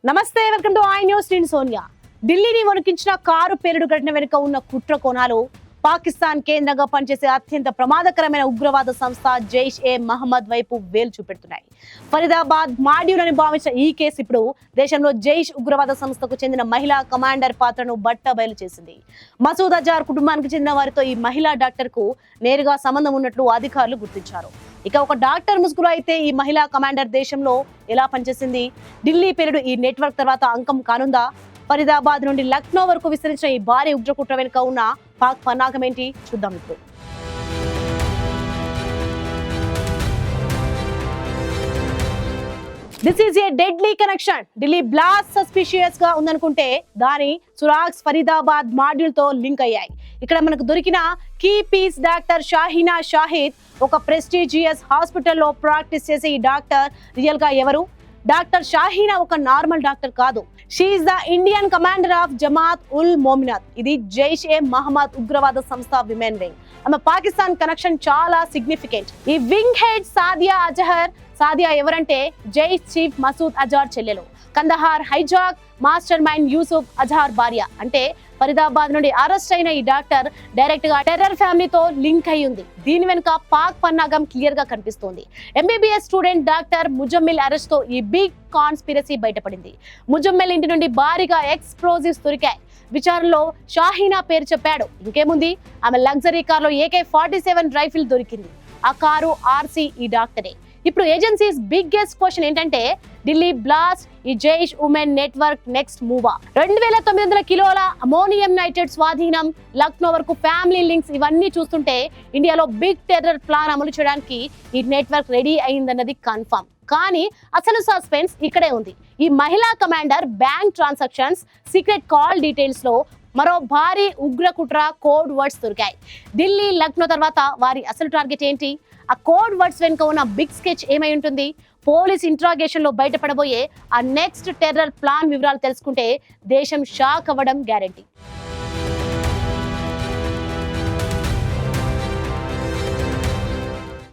నమస్తే, welcome to I news. నేను సోనియా. ఢిల్లీని వణికించిన కారు పేలుడు ఘటన వెనుక ఉన్న కుట్ర కోణాలు, పాకిస్తాన్ కేంద్రంగా పనిచేసే అత్యంత ప్రమాదకరమైన ఉగ్రవాద సంస్థ జైష్ ఏ మహమ్మద్ వైపు వేలు చూపెడుతున్నాయి. ఫరీదాబాద్ మాడ్యూల్ అని భావించిన ఈ కేసు ఇప్పుడు దేశంలో జైష్ ఉగ్రవాద సంస్థకు చెందిన మహిళా కమాండర్ పాత్రను బట్టబయలు చేసింది. మసూద్ అజార్ కుటుంబానికి చెందిన వారితో ఈ మహిళా డాక్టర్ కు నేరుగా సంబంధం ఉన్నట్లు అధికారులు గుర్తించారు. ఇక ఒక డాక్టర్ ముసుగులో అయితే ఈ మహిళా కమాండర్ దేశంలో ఎలా పనిచేసింది? ఢిల్లీ పేలుడు ఈ నెట్వర్క్ తర్వాత అంకం కానుందా? ఫరీదాబాద్ నుండి లక్నో వరకు విస్తరించిన ఈ భారీ ఉగ్రకుట్ర వెనుక ఉన్న పాక్ పన్నాగం ఏంటి చూద్దాం ఇప్పుడు. This is a deadly connection. Delhi blast suspicious గా ఉందనుకుంటే దాని సురాగ్స్ ఫరీదాబాద్ మాడ్యూల్ తో లింక్ అయ్యాయి. ఇక్కడ మనకు దొరికిన key piece doctor Shahina Shahid ఒక ప్రెస్టీజియస్ హాస్పిటల్లో ప్రాక్టీస్ చేసే ఈ డాక్టర్ రియల్ గా ఎవరు? డాక్టర్ షాహీనా ఒక నార్మల్ డాక్టర్ కాదు. She is the Indian commander of Jamaat ul Mominat. ఇది జైష్ ఏ మహమ్మద్ ఉగ్రవాద సంస్థ విమెన్ వింగ్. ఆమె పాకిస్తాన్ కనెక్షన్ చాలా సిగ్నిఫికెంట్. ఈ వింగ్ హెడ్ సాదియా అజహర్. సాదియా ఎవరంటే జైష్ చీఫ్ మసూద్ అజార్ చెల్లెలు. Kandahar hijack mastermind Yusuf Azhar భార్య. అంటే ఫరీదాబాద్ నుండి అరెస్ట్ అయిన ఈ డాక్టర్ డైరెక్ట్ గా టెర్రర్ ఫ్యామిలీతో లింక్ అయి ఉంది. దీని వెనుక పాక్ పన్నాగం క్లియర్ గా కనిపిస్తోంది. MBBS student doctor Muzammil arrest తో ఈ బిగ్ కాన్స్పిరసీ బయటపడింది. ముజమ్మిల్ ఇంటి నుండి భారీగా ఎక్స్ప్లోజివ్స్ దొరికాయి. విచారణలో షాహీనా పేరు చెప్పాడు. ఇంకేముంది, ఆమె లగ్జరీ కార్లో AK-47 రైఫిల్ దొరికింది. ఆ కారు ఆర్సీ ఈ డాక్టరే. ఇప్పుడు ఏజెన్సీస్ బిగ్గెస్ట్ క్వశ్చన్ ఏంటంటే ఢిల్లీ బ్లాస్ట్, ఈ Jaish women network next Muvva. 2900 కిలోల అమోనియం నైట్రేట్ స్వాధీనం, లక్నో వరకు ఫ్యామిలీ లింక్స్, ఇవన్నీ చూస్తుంటే ఇండియాలో బిగ్ టెర్రర్ ప్లాన్ అమలు చేయడానికి ఈ నెట్వర్క్ రెడీ అయిందన్నది కన్ఫర్మ్. కానీ అసలు సస్పెన్స్ ఇక్కడే ఉంది. ఈ మహిళా commander bank transactions, secret call details లో మరో భారీ ఉగ్ర కుట్ర కోడ్ వర్డ్స్ దొరికాయి. ఢిల్లీ, లక్నో తర్వాత వారి అసలు టార్గెట్ ఏంటి? ఆ కోడ్ వర్డ్స్ వెనుక ఉన్న బిగ్ స్కెచ్ ఏమై ఉంటుంది? పోలీస్ ఇంట్రాగేషన్ లో బయటపడబోయే ఆ నెక్స్ట్ టెర్రర్ ప్లాన్ వివరాలు తెలుసుకుంటే దేశం షాక్ అవ్వడం గ్యారెంటీ.